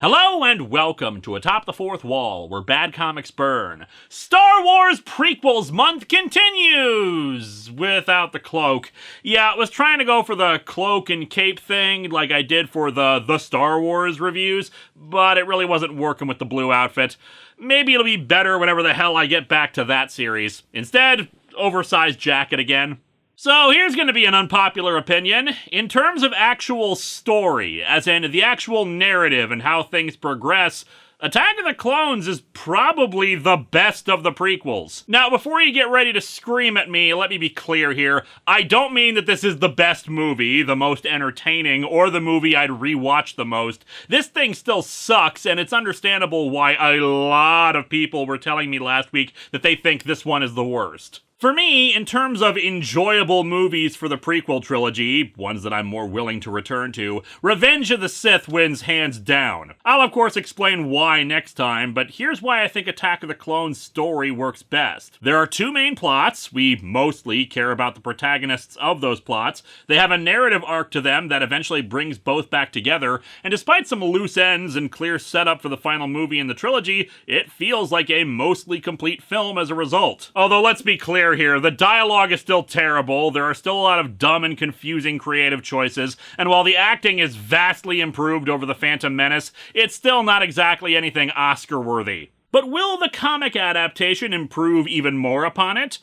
Hello and welcome to Atop the Fourth Wall, where bad comics burn. Star Wars Prequels Month continues! Without the cloak. Yeah, I was trying to go for the cloak and cape thing like I did for the Star Wars reviews, but it really wasn't working with the blue outfit. Maybe it'll be better whenever the hell I get back to that series. Instead, oversized jacket again. So here's going to be an unpopular opinion. In terms of actual story, as in the actual narrative and how things progress, Attack of the Clones is probably the best of the prequels. Now, before you get ready to scream at me, let me be clear here. I don't mean that this is the best movie, the most entertaining, or the movie I'd rewatch the most. This thing still sucks, and it's understandable why a lot of people were telling me last week that they think this one is the worst. For me, in terms of enjoyable movies for the prequel trilogy, ones that I'm more willing to return to, Revenge of the Sith wins hands down. I'll of course explain why next time, but here's why I think Attack of the Clones' story works best. There are two main plots. We mostly care about the protagonists of those plots. They have a narrative arc to them that eventually brings both back together, and despite some loose ends and clear setup for the final movie in the trilogy, it feels like a mostly complete film as a result. Although let's be clear here, the dialogue is still terrible, there are still a lot of dumb and confusing creative choices, and while the acting is vastly improved over The Phantom Menace, it's still not exactly anything Oscar-worthy. But will the comic adaptation improve even more upon it?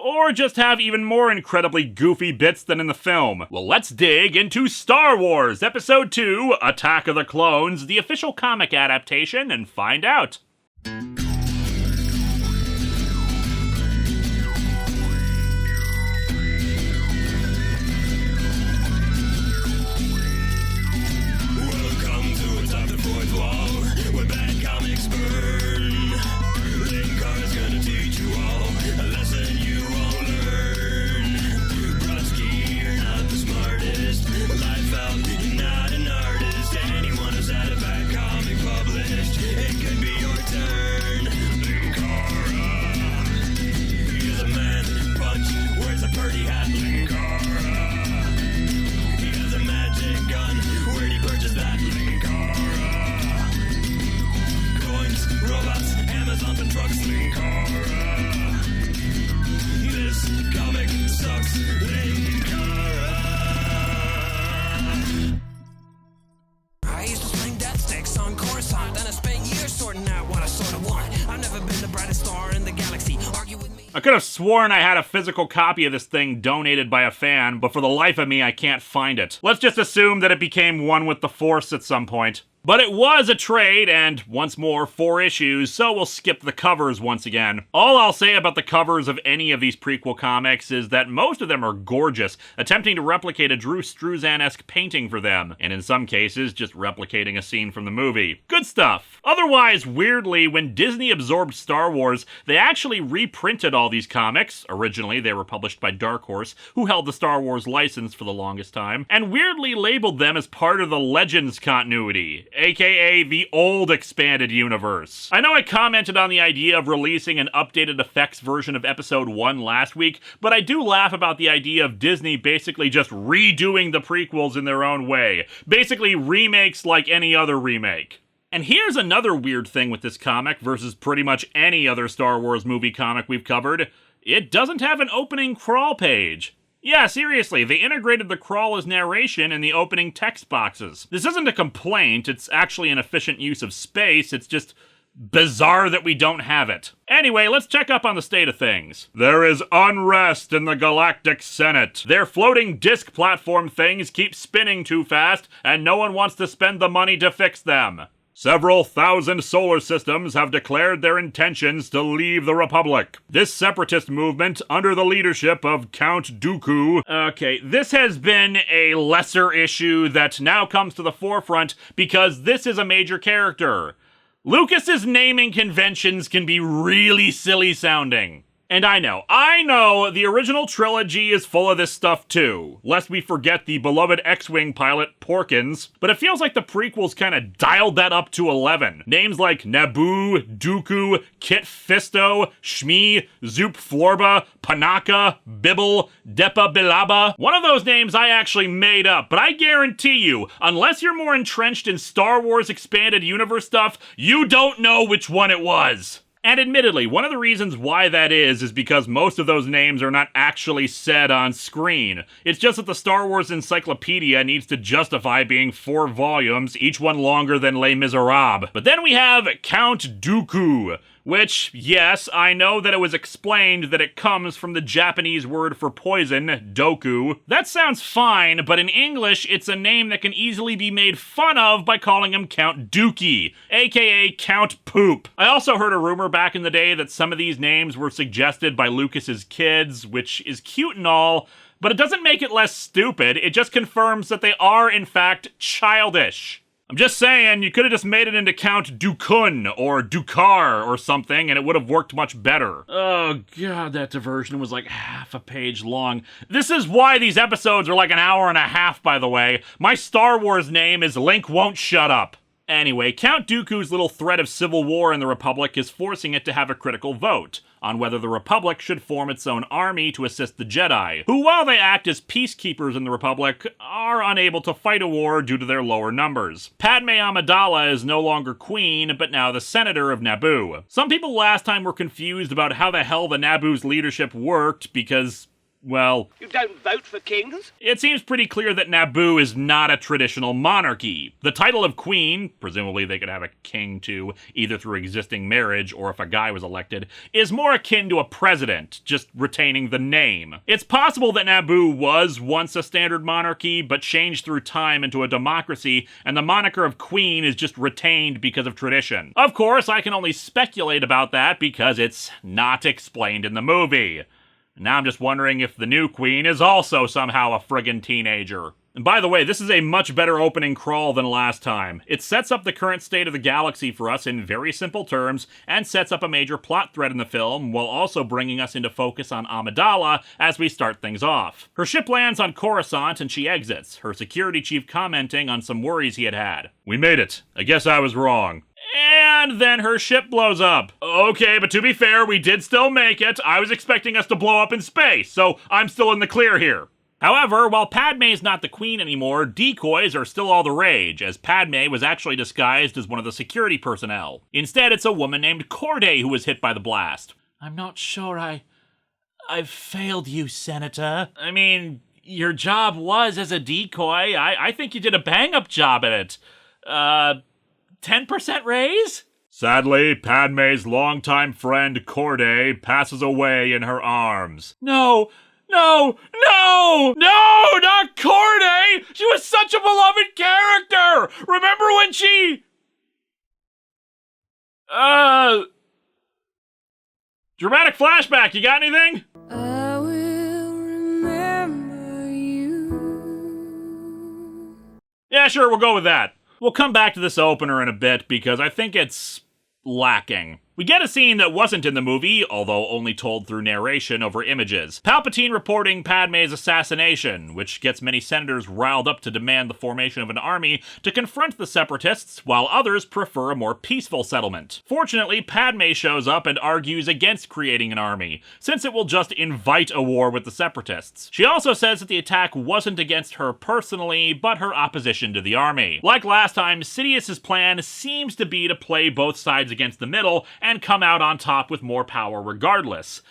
Or just have even more incredibly goofy bits than in the film? Well, let's dig into Star Wars Episode 2, Attack of the Clones, the official comic adaptation, and find out. Where bad comics burn. Linkara's gonna teach you all a lesson you won't learn. Brodsky, you're not the smartest. Life out, you're not an artist. Anyone who's had a bad comic published, it could be your turn. Linkara, he's a man punch, wears a birdie hat. Linkara, he has a magic gun. Where'd he purchase that? Linkara. Robots, Amazons, and trucks. Linkara. This comic sucks. Linkara. I used to sling death sticks on Coruscant, then I spent years sorting out what I sort of want. I've never been the brightest star in the galaxy. Argue with me. I could have sworn I had a physical copy of this thing donated by a fan, but for the life of me, I can't find it. Let's just assume that it became one with the Force at some point. But it was a trade, and once more, 4 issues, so we'll skip the covers once again. All I'll say about the covers of any of these prequel comics is that most of them are gorgeous, attempting to replicate a Drew Struzan-esque painting for them, and in some cases, just replicating a scene from the movie. Good stuff. Otherwise, weirdly, when Disney absorbed Star Wars, they actually reprinted all these comics. Originally, they were published by Dark Horse, who held the Star Wars license for the longest time, and weirdly labeled them as part of the Legends continuity, aka the old expanded universe. I know I commented on the idea of releasing an updated effects version of Episode 1 last week, but I do laugh about the idea of Disney basically just redoing the prequels in their own way. Basically remakes like any other remake. And here's another weird thing with this comic versus pretty much any other Star Wars movie comic we've covered. It doesn't have an opening crawl page. Yeah, seriously, they integrated the crawl as narration in the opening text boxes. This isn't a complaint, it's actually an efficient use of space, it's just bizarre that we don't have it. Anyway, let's check up on the state of things. There is unrest in the Galactic Senate. Their floating disc platform things keep spinning too fast, and no one wants to spend the money to fix them. Several thousand solar systems have declared their intentions to leave the Republic. This separatist movement, under the leadership of Count Dooku... Okay, this has been a lesser issue that now comes to the forefront because this is a major character. Lucas's naming conventions can be really silly sounding. And I know, the original trilogy is full of this stuff too, lest we forget the beloved X-Wing pilot Porkins, but it feels like the prequels kinda dialed that up to 11. Names like Naboo, Dooku, Kit Fisto, Shmi, Zoop Florba, Panaka, Bibble, Depa Bilaba. One of those names I actually made up, but I guarantee you, unless you're more entrenched in Star Wars Expanded Universe stuff, you don't know which one it was. And admittedly, one of the reasons why that is because most of those names are not actually said on screen. It's just that the Star Wars Encyclopedia needs to justify being 4 volumes, each one longer than Les Miserables. But then we have Count Dooku, which, yes, I know that it was explained that it comes from the Japanese word for poison, doku. That sounds fine, but in English, it's a name that can easily be made fun of by calling him Count Dookie, aka Count Poop. I also heard a rumor back in the day that some of these names were suggested by Lucas's kids, which is cute and all, but it doesn't make it less stupid, it just confirms that they are, in fact, childish. I'm just saying, you could have just made it into Count Dukun or Dukar or something, and it would have worked much better. Oh god, that diversion was like half a page long. This is why these episodes are like an hour and a half, by the way. My Star Wars name is Link Won't Shut Up. Anyway, Count Dooku's little threat of civil war in the Republic is forcing it to have a critical vote on whether the Republic should form its own army to assist the Jedi, who, while they act as peacekeepers in the Republic, are unable to fight a war due to their lower numbers. Padme Amidala is no longer queen, but now the senator of Naboo. Some people last time were confused about how the hell the Naboo's leadership worked because, well, you don't vote for kings? It seems pretty clear that Naboo is not a traditional monarchy. The title of queen, presumably they could have a king too, either through existing marriage or if a guy was elected, is more akin to a president, just retaining the name. It's possible that Naboo was once a standard monarchy, but changed through time into a democracy, and the moniker of queen is just retained because of tradition. Of course, I can only speculate about that because it's not explained in the movie. Now I'm just wondering if the new queen is also somehow a friggin' teenager. And by the way, this is a much better opening crawl than last time. It sets up the current state of the galaxy for us in very simple terms, and sets up a major plot thread in the film, while also bringing us into focus on Amidala as we start things off. Her ship lands on Coruscant and she exits, her security chief commenting on some worries he had had. "We made it. I guess I was wrong." And then her ship blows up. Okay, but to be fair, we did still make it. I was expecting us to blow up in space, so I'm still in the clear here. However, while Padme's not the queen anymore, decoys are still all the rage, as Padme was actually disguised as one of the security personnel. Instead, it's a woman named Corday who was hit by the blast. "I'm not sure I've failed you, Senator." I mean, your job was as a decoy. I think you did a bang-up job at it. 10% raise? Sadly, Padme's longtime friend Corday passes away in her arms. No, not Corday! She was such a beloved character! Remember when she... Dramatic flashback, you got anything? I will remember you. Yeah, sure, we'll go with that. We'll come back to this opener in a bit because I think it's lacking. We get a scene that wasn't in the movie, although only told through narration over images. Palpatine reporting Padme's assassination, which gets many senators riled up to demand the formation of an army to confront the Separatists, while others prefer a more peaceful settlement. Fortunately, Padme shows up and argues against creating an army, since it will just invite a war with the Separatists. She also says that the attack wasn't against her personally, but her opposition to the army. Like last time, Sidious's plan seems to be to play both sides against the middle and come out on top with more power regardless.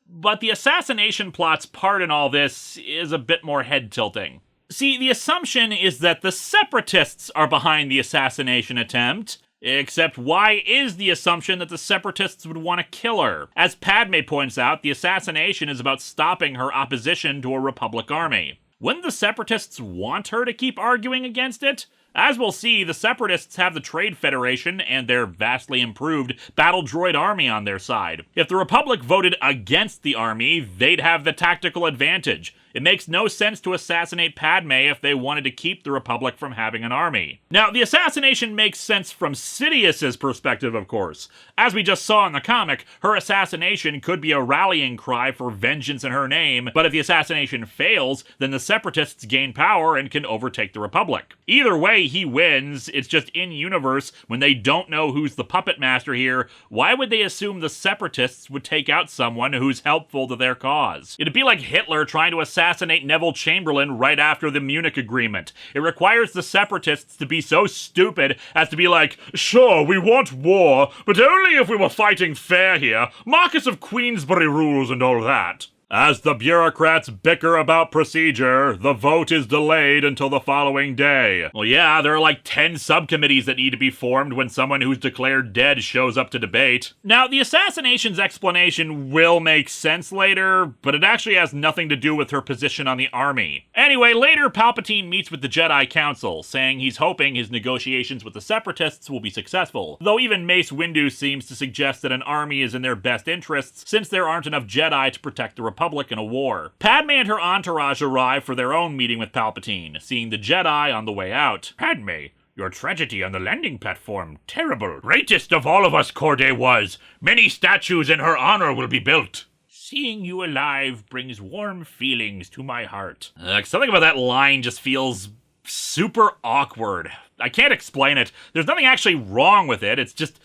But the assassination plot's part in all this is a bit more head-tilting. See, the assumption is that the Separatists are behind the assassination attempt, except why is the assumption that the Separatists would want to kill her? As Padme points out, the assassination is about stopping her opposition to a Republic army. Wouldn't the Separatists want her to keep arguing against it? As we'll see, the Separatists have the Trade Federation and their vastly improved battle droid army on their side. If the Republic voted against the army, they'd have the tactical advantage. It makes no sense to assassinate Padme if they wanted to keep the Republic from having an army. Now, the assassination makes sense from Sidious's perspective, of course. As we just saw in the comic, her assassination could be a rallying cry for vengeance in her name, but if the assassination fails, then the Separatists gain power and can overtake the Republic. Either way, he wins. It's just in-universe, when they don't know who's the puppet master here, why would they assume the Separatists would take out someone who's helpful to their cause? It'd be like Hitler trying to assassinate Neville Chamberlain right after the Munich Agreement. It requires the Separatists to be so stupid as to be like, sure, we want war, but only if we were fighting fair here, Marquess of Queensberry rules and all that. As the bureaucrats bicker about procedure, the vote is delayed until the following day. Well, yeah, there are like 10 subcommittees that need to be formed when someone who's declared dead shows up to debate. Now, the assassination's explanation will make sense later, but it actually has nothing to do with her position on the army. Anyway, later Palpatine meets with the Jedi Council, saying he's hoping his negotiations with the Separatists will be successful, though even Mace Windu seems to suggest that an army is in their best interests since there aren't enough Jedi to protect the Republic in a war. Padme and her entourage arrive for their own meeting with Palpatine, seeing the Jedi on the way out. Padme, your tragedy on the landing platform, terrible. Greatest of all of us, Corday was. Many statues in her honor will be built. Seeing you alive brings warm feelings to my heart. Something about that line just feels super awkward. I can't explain it. There's nothing actually wrong with it. It's just,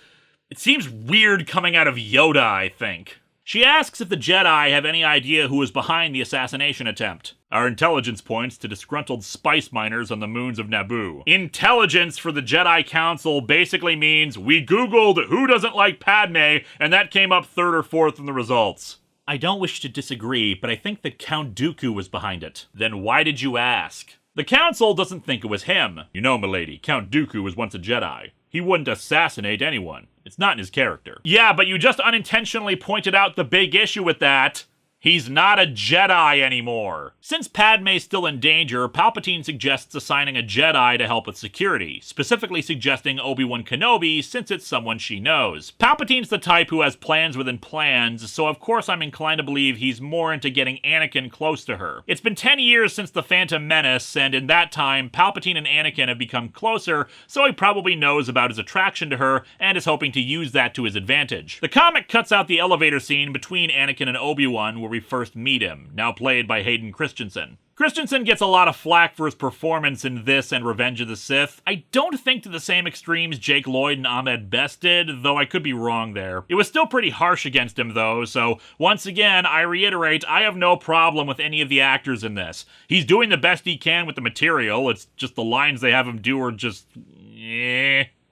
it seems weird coming out of Yoda, I think. She asks if the Jedi have any idea who was behind the assassination attempt. Our intelligence points to disgruntled spice miners on the moons of Naboo. Intelligence for the Jedi Council basically means we Googled who doesn't like Padme, and that came up third or fourth in the results. I don't wish to disagree, but I think that Count Dooku was behind it. Then why did you ask? The Council doesn't think it was him. You know, milady, Count Dooku was once a Jedi. He wouldn't assassinate anyone. It's not in his character. Yeah, but you just unintentionally pointed out the big issue with that. He's not a Jedi anymore. Since Padme's still in danger, Palpatine suggests assigning a Jedi to help with security, specifically suggesting Obi-Wan Kenobi since it's someone she knows. Palpatine's the type who has plans within plans, so of course I'm inclined to believe he's more into getting Anakin close to her. It's been 10 years since the Phantom Menace, and in that time, Palpatine and Anakin have become closer, so he probably knows about his attraction to her and is hoping to use that to his advantage. The comic cuts out the elevator scene between Anakin and Obi-Wan where we first meet him, now played by Hayden Christensen. Christensen gets a lot of flack for his performance in this and Revenge of the Sith. I don't think to the same extremes Jake Lloyd and Ahmed Best did, though I could be wrong there. It was still pretty harsh against him though, so once again, I reiterate, I have no problem with any of the actors in this. He's doing the best he can with the material, it's just the lines they have him do are just...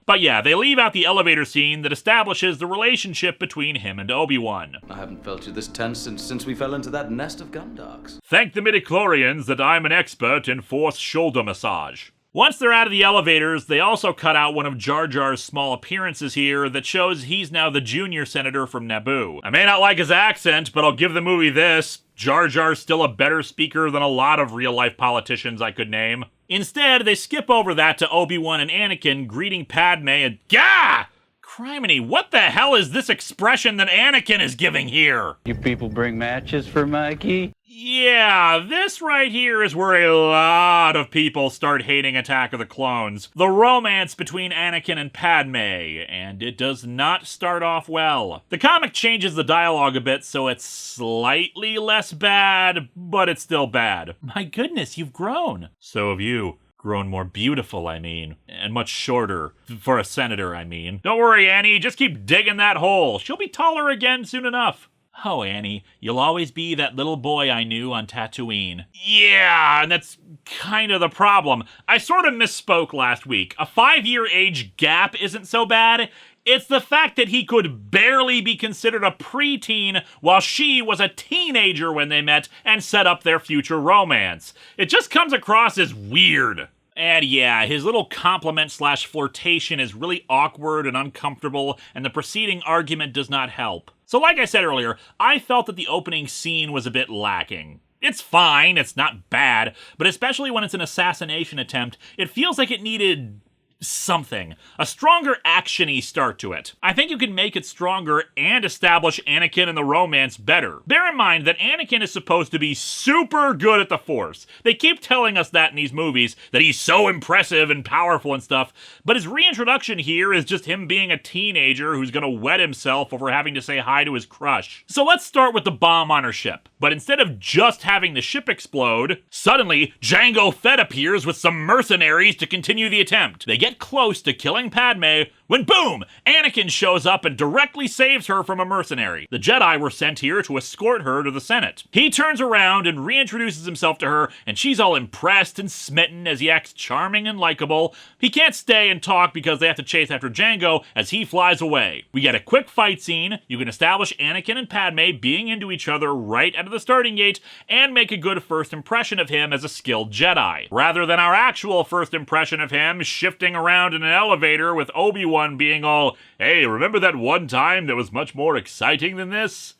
But yeah, they leave out the elevator scene that establishes the relationship between him and Obi-Wan. I haven't felt you this tense since we fell into that nest of Gundarks. Thank the midichlorians that I'm an expert in Force shoulder massage. Once they're out of the elevators, they also cut out one of Jar Jar's small appearances here that shows he's now the junior senator from Naboo. I may not like his accent, but I'll give the movie this. Jar Jar's still a better speaker than a lot of real-life politicians I could name. Instead, they skip over that to Obi-Wan and Anakin greeting Padme and... Gah! Criminy, what the hell is this expression that Anakin is giving here? You people bring matches for Mikey? Yeah, this right here is where a lot of people start hating Attack of the Clones. The romance between Anakin and Padme, and it does not start off well. The comic changes the dialogue a bit so it's slightly less bad, but it's still bad. My goodness, you've grown. So have you. Grown more beautiful, I mean. And much shorter. For a senator, I mean. Don't worry, Annie, just keep digging that hole. She'll be taller again soon enough. Oh, Annie, you'll always be that little boy I knew on Tatooine. Yeah, and that's kind of the problem. I sort of misspoke last week. A 5-year age gap isn't so bad. It's the fact that he could barely be considered a preteen while she was a teenager when they met and set up their future romance. It just comes across as weird. And yeah, his little compliment/flirtation is really awkward and uncomfortable, and the preceding argument does not help. So like I said earlier, I felt that the opening scene was a bit lacking. It's fine, it's not bad, but especially when it's an assassination attempt, it feels like it needed something. A stronger action-y start to it. I think you can make it stronger and establish Anakin and the romance better. Bear in mind that Anakin is supposed to be super good at the Force. They keep telling us that in these movies, that he's so impressive and powerful and stuff, but his reintroduction here is just him being a teenager who's gonna wet himself over having to say hi to his crush. So let's start with the bomb on her ship. But instead of just having the ship explode, suddenly Jango Fett appears with some mercenaries to continue the attempt. They get close to killing Padme when boom! Anakin shows up and directly saves her from a mercenary. The Jedi were sent here to escort her to the Senate. He turns around and reintroduces himself to her, and she's all impressed and smitten as he acts charming and likable. He can't stay and talk because they have to chase after Jango as he flies away. We get a quick fight scene. You can establish Anakin and Padme being into each other right out of the starting gate and make a good first impression of him as a skilled Jedi, rather than our actual first impression of him shifting around in an elevator with Obi-Wan being all, hey, remember that one time that was much more exciting than this?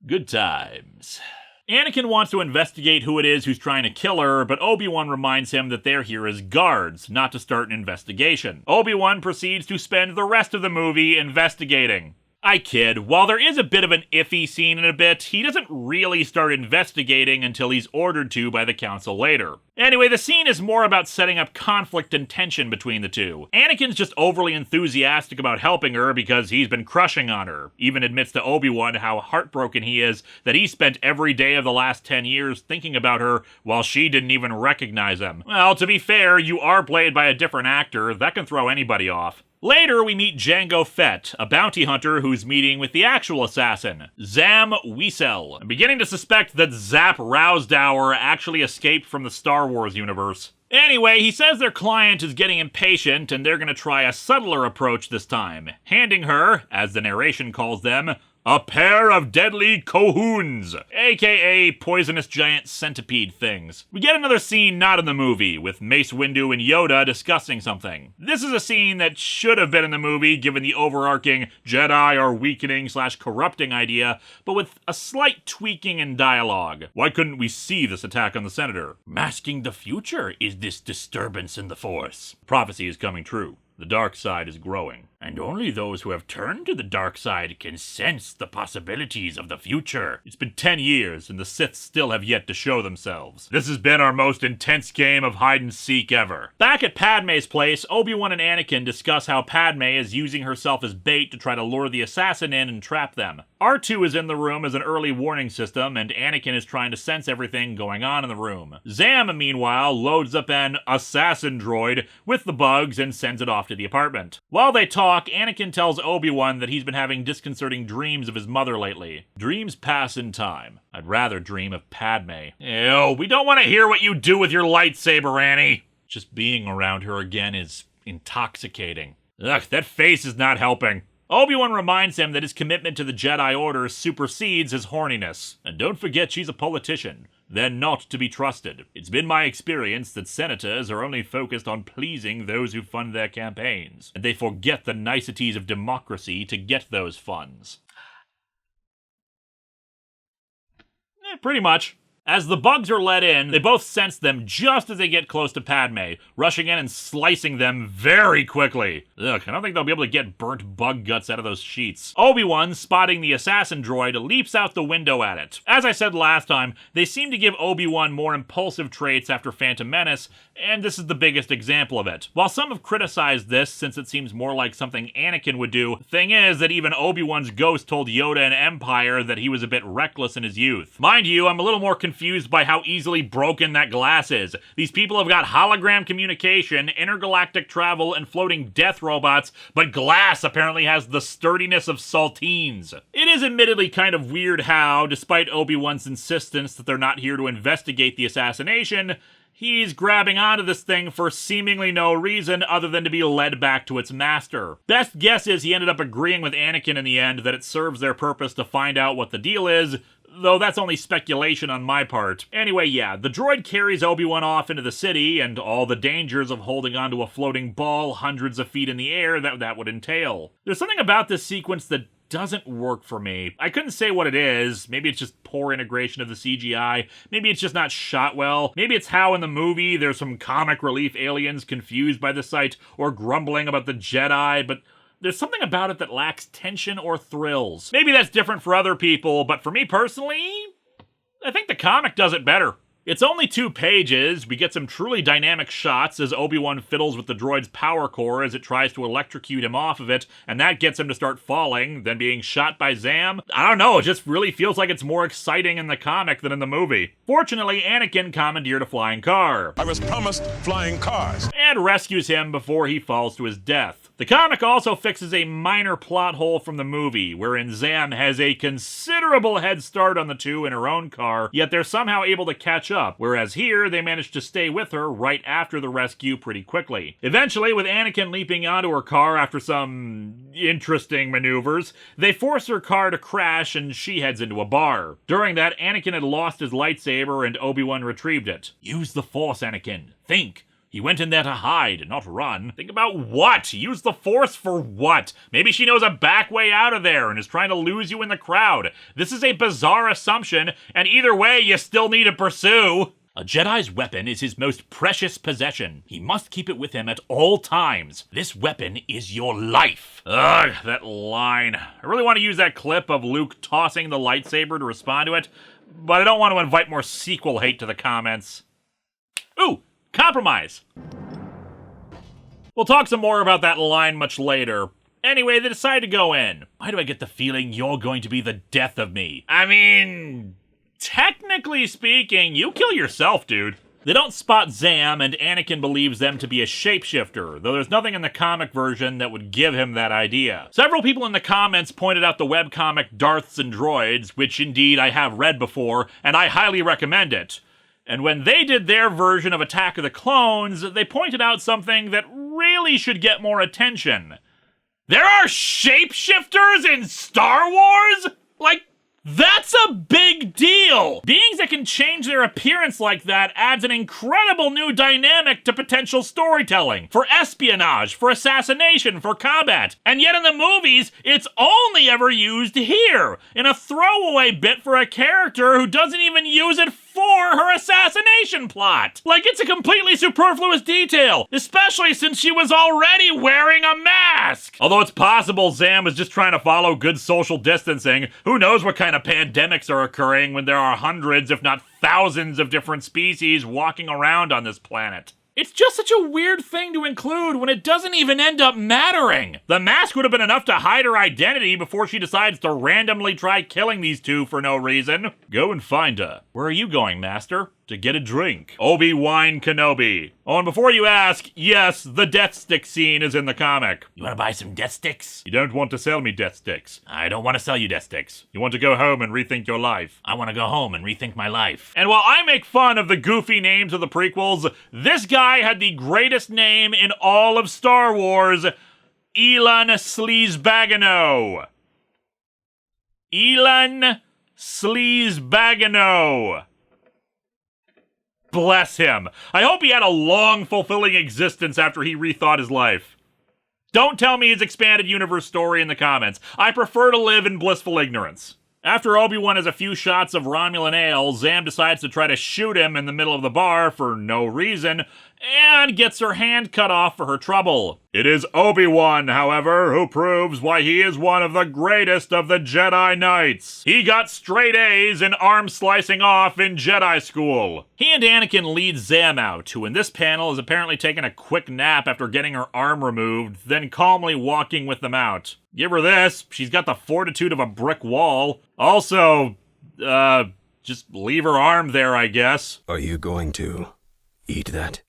Good times. Anakin wants to investigate who it is who's trying to kill her, but Obi-Wan reminds him that they're here as guards, not to start an investigation. Obi-Wan proceeds to spend the rest of the movie investigating. I kid. While there is a bit of an iffy scene in a bit, he doesn't really start investigating until he's ordered to by the council later. Anyway, the scene is more about setting up conflict and tension between the two. Anakin's just overly enthusiastic about helping her because he's been crushing on her. Even admits to Obi-Wan how heartbroken he is that he spent every day of the last 10 years thinking about her while she didn't even recognize him. Well, to be fair, you are played by a different actor. That can throw anybody off. Later, we meet Jango Fett, a bounty hunter who's meeting with the actual assassin, Zam Wesell. I'm beginning to suspect that Zap Rousdower actually escaped from the Star Wars universe. Anyway, he says their client is getting impatient and they're gonna try a subtler approach this time, handing her, as the narration calls them, a pair of deadly cohoons, aka poisonous giant centipede things. We get another scene not in the movie, with Mace Windu and Yoda discussing something. This is a scene that should have been in the movie given the overarching Jedi are weakening / corrupting idea, but with a slight tweaking in dialogue. Why couldn't we see this attack on the Senator? Masking the future is this disturbance in the Force. Prophecy is coming true. The dark side is growing, and only those who have turned to the dark side can sense the possibilities of the future. It's been 10 years, and the Sith still have yet to show themselves. This has been our most intense game of hide-and-seek ever. Back at Padme's place, Obi-Wan and Anakin discuss how Padme is using herself as bait to try to lure the assassin in and trap them. R2 is in the room as an early warning system, and Anakin is trying to sense everything going on in the room. Zam, meanwhile, loads up an assassin droid with the bugs and sends it off to the apartment. While they talk, Anakin tells Obi-Wan that he's been having disconcerting dreams of his mother lately. Dreams pass in time. I'd rather dream of Padme. Ew, we don't want to hear what you do with your lightsaber, Annie. Just being around her again is intoxicating. Ugh, that face is not helping. Obi-Wan reminds him that his commitment to the Jedi Order supersedes his horniness. And don't forget she's a politician. Then not to be trusted. It's been my experience that senators are only focused on pleasing those who fund their campaigns, and they forget the niceties of democracy to get those funds. Pretty much. As the bugs are let in, they both sense them just as they get close to Padme, rushing in and slicing them very quickly. Ugh, I don't think they'll be able to get burnt bug guts out of those sheets. Obi-Wan, spotting the assassin droid, leaps out the window at it. As I said last time, they seem to give Obi-Wan more impulsive traits after Phantom Menace, and this is the biggest example of it. While some have criticized this since it seems more like something Anakin would do, the thing is that even Obi-Wan's ghost told Yoda and Empire that he was a bit reckless in his youth. Mind you, I'm a little more confused by how easily broken that glass is. These people have got hologram communication, intergalactic travel, and floating death robots, but glass apparently has the sturdiness of saltines. It is admittedly kind of weird how, despite Obi-Wan's insistence that they're not here to investigate the assassination, he's grabbing onto this thing for seemingly no reason other than to be led back to its master. Best guess is he ended up agreeing with Anakin in the end that it serves their purpose to find out what the deal is, though that's only speculation on my part. Anyway, yeah, the droid carries Obi-Wan off into the city, and all the dangers of holding onto a floating ball hundreds of feet in the air that would entail. There's something about this sequence that doesn't work for me. I couldn't say what it is. Maybe it's just poor integration of the CGI. Maybe it's just not shot well. Maybe it's how in the movie there's some comic relief aliens confused by the sight or grumbling about the Jedi, but there's something about it that lacks tension or thrills. Maybe that's different for other people, but for me personally, I think the comic does it better. It's only 2 pages. We get some truly dynamic shots as Obi-Wan fiddles with the droid's power core as it tries to electrocute him off of it, and that gets him to start falling, then being shot by Zam. I don't know, it just really feels like it's more exciting in the comic than in the movie. Fortunately, Anakin commandeered a flying car. I was promised flying cars. And rescues him before he falls to his death. The comic also fixes a minor plot hole from the movie, wherein Zam has a considerable head start on the two in her own car, yet they're somehow able to catch up, whereas here they manage to stay with her right after the rescue pretty quickly. Eventually, with Anakin leaping onto her car after some interesting maneuvers, they force her car to crash and she heads into a bar. During that, Anakin had lost his lightsaber and Obi-Wan retrieved it. Use the Force, Anakin. Think. He went in there to hide, not run. Think about what? Use the Force for what? Maybe she knows a back way out of there and is trying to lose you in the crowd. This is a bizarre assumption, and either way, you still need to pursue. A Jedi's weapon is his most precious possession. He must keep it with him at all times. This weapon is your life. Ugh, that line. I really want to use that clip of Luke tossing the lightsaber to respond to it, but I don't want to invite more sequel hate to the comments. Ooh! Compromise. We'll talk some more about that line much later. Anyway, they decide to go in. Why do I get the feeling you're going to be the death of me? I mean, technically speaking, you kill yourself, dude. They don't spot Zam, and Anakin believes them to be a shapeshifter, though there's nothing in the comic version that would give him that idea. Several people in the comments pointed out the webcomic Darths and Droids, which indeed I have read before, and I highly recommend it. And when they did their version of Attack of the Clones, they pointed out something that really should get more attention. There are shapeshifters in Star Wars? Like, that's a big deal! Beings that can change their appearance like that adds an incredible new dynamic to potential storytelling. For espionage, for assassination, for combat. And yet in the movies, it's only ever used here, in a throwaway bit for a character who doesn't even use it for her assassination plot. Like, it's a completely superfluous detail, especially since she was already wearing a mask. Although it's possible Zam was just trying to follow good social distancing. Who knows what kind of pandemics are occurring when there are hundreds, if not thousands, of different species walking around on this planet. It's just such a weird thing to include when it doesn't even end up mattering. The mask would have been enough to hide her identity before she decides to randomly try killing these two for no reason. Go and find her. Where are you going, Master? To get a drink. Obi-Wan Kenobi. Oh, and before you ask, yes, the death stick scene is in the comic. You want to buy some death sticks? You don't want to sell me death sticks. I don't want to sell you death sticks. You want to go home and rethink your life. I want to go home and rethink my life. And while I make fun of the goofy names of the prequels, this guy had the greatest name in all of Star Wars, Elan Sleazebagano. Elan Sleazebagano. Bless him. I hope he had a long, fulfilling existence after he rethought his life. Don't tell me his expanded universe story in the comments. I prefer to live in blissful ignorance. After Obi-Wan has a few shots of Romulan ale, Zam decides to try to shoot him in the middle of the bar for no reason, and gets her hand cut off for her trouble. It is Obi-Wan, however, who proves why he is one of the greatest of the Jedi Knights. He got straight A's in arm slicing off in Jedi school. He and Anakin lead Zam out, who in this panel is apparently taking a quick nap after getting her arm removed, then calmly walking with them out. Give her this, she's got the fortitude of a brick wall. Also, just leave her arm there, I guess. Are you going to eat that?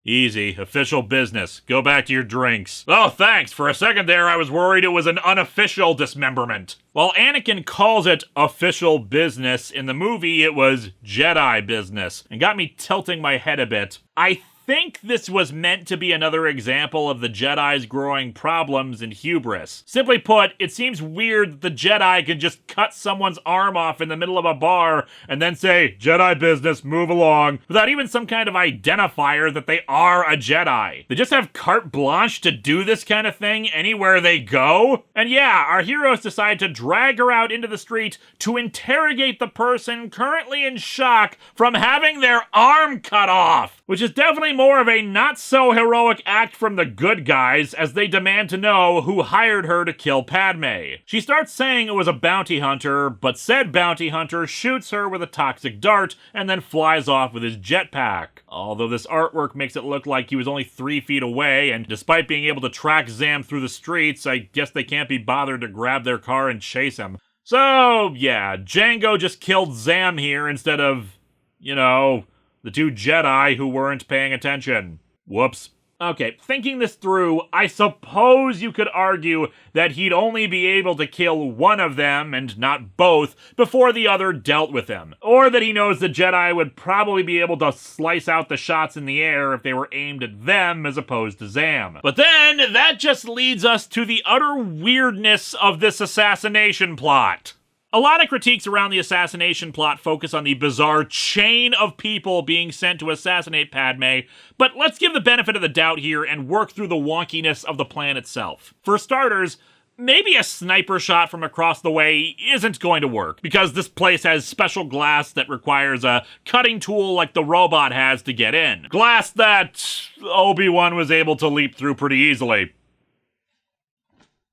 Easy. Official business. Go back to your drinks. Oh, thanks. For a second there, I was worried it was an unofficial dismemberment. While Anakin calls it official business, in the movie it was Jedi business, and got me tilting my head a bit. I think this was meant to be another example of the Jedi's growing problems and hubris. Simply put, it seems weird that the Jedi can just cut someone's arm off in the middle of a bar and then say, Jedi business, move along, without even some kind of identifier that they are a Jedi. They just have carte blanche to do this kind of thing anywhere they go? And yeah, our heroes decide to drag her out into the street to interrogate the person currently in shock from having their arm cut off, which is definitely more of a not-so-heroic act from the good guys as they demand to know who hired her to kill Padme. She starts saying it was a bounty hunter, but said bounty hunter shoots her with a toxic dart and then flies off with his jetpack. Although this artwork makes it look like he was only 3 feet away, and despite being able to track Zam through the streets, I guess they can't be bothered to grab their car and chase him. So, yeah, Jango just killed Zam here instead of, the 2 Jedi who weren't paying attention. Whoops. Okay, thinking this through, I suppose you could argue that he'd only be able to kill one of them, and not both, before the other dealt with him. Or that he knows the Jedi would probably be able to slice out the shots in the air if they were aimed at them as opposed to Zam. But then, that just leads us to the utter weirdness of this assassination plot. A lot of critiques around the assassination plot focus on the bizarre chain of people being sent to assassinate Padme, but let's give the benefit of the doubt here and work through the wonkiness of the plan itself. For starters, maybe a sniper shot from across the way isn't going to work, because this place has special glass that requires a cutting tool like the robot has to get in. Glass that Obi-Wan was able to leap through pretty easily.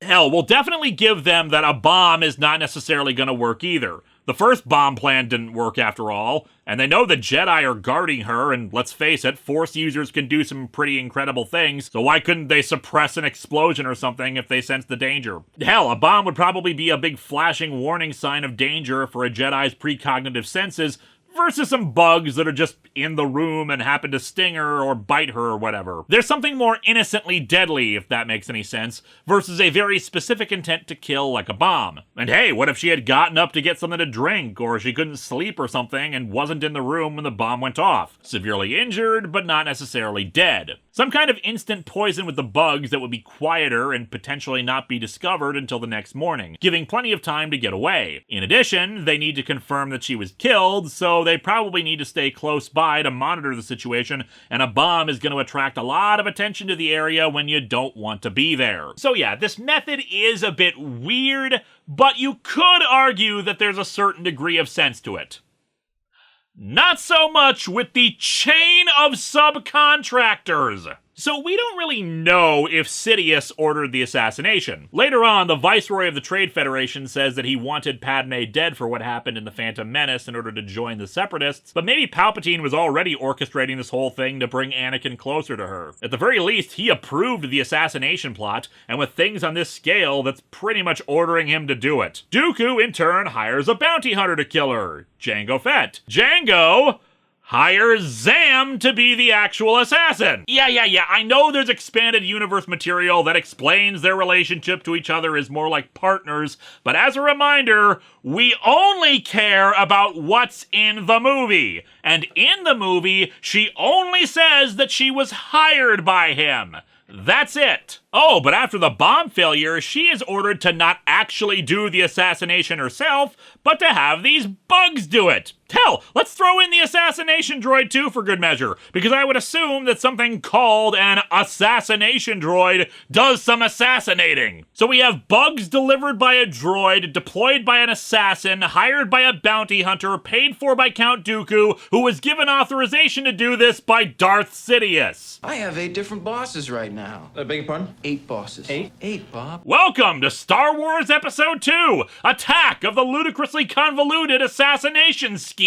Hell, we'll definitely give them that a bomb is not necessarily going to work either. The first bomb plan didn't work after all, and they know the Jedi are guarding her, and let's face it, Force users can do some pretty incredible things, so why couldn't they suppress an explosion or something if they sense the danger? Hell, a bomb would probably be a big flashing warning sign of danger for a Jedi's precognitive senses, versus some bugs that are just in the room and happen to sting her or bite her or whatever. There's something more innocently deadly, if that makes any sense, versus a very specific intent to kill like a bomb. And hey, what if she had gotten up to get something to drink, or she couldn't sleep or something and wasn't in the room when the bomb went off? Severely injured, but not necessarily dead. Some kind of instant poison with the bugs that would be quieter and potentially not be discovered until the next morning, giving plenty of time to get away. In addition, they need to confirm that she was killed, so they probably need to stay close by to monitor the situation, and a bomb is going to attract a lot of attention to the area when you don't want to be there. So yeah, this method is a bit weird, but you could argue that there's a certain degree of sense to it. Not so much with the chain of subcontractors. So we don't really know if Sidious ordered the assassination. Later on, the Viceroy of the Trade Federation says that he wanted Padme dead for what happened in The Phantom Menace in order to join the Separatists, but maybe Palpatine was already orchestrating this whole thing to bring Anakin closer to her. At the very least, he approved the assassination plot, and with things on this scale, that's pretty much ordering him to do it. Dooku, in turn, hires a bounty hunter to kill her, Jango Fett. Jango hires Zam to be the actual assassin. Yeah, I know there's expanded universe material that explains their relationship to each other is more like partners, but as a reminder, we only care about what's in the movie. And in the movie, she only says that she was hired by him. That's it. Oh, but after the bomb failure, she is ordered to not actually do the assassination herself, but to have these bugs do it. Hell, let's throw in the assassination droid too for good measure, because I would assume that something called an assassination droid does some assassinating. So we have bugs delivered by a droid, deployed by an assassin, hired by a bounty hunter, paid for by Count Dooku, who was given authorization to do this by Darth Sidious. I have 8 different bosses right now. I beg your pardon? 8 bosses. 8? 8, Bob. Welcome to Star Wars Episode 2, Attack of the Ludicrously Convoluted Assassination Scheme.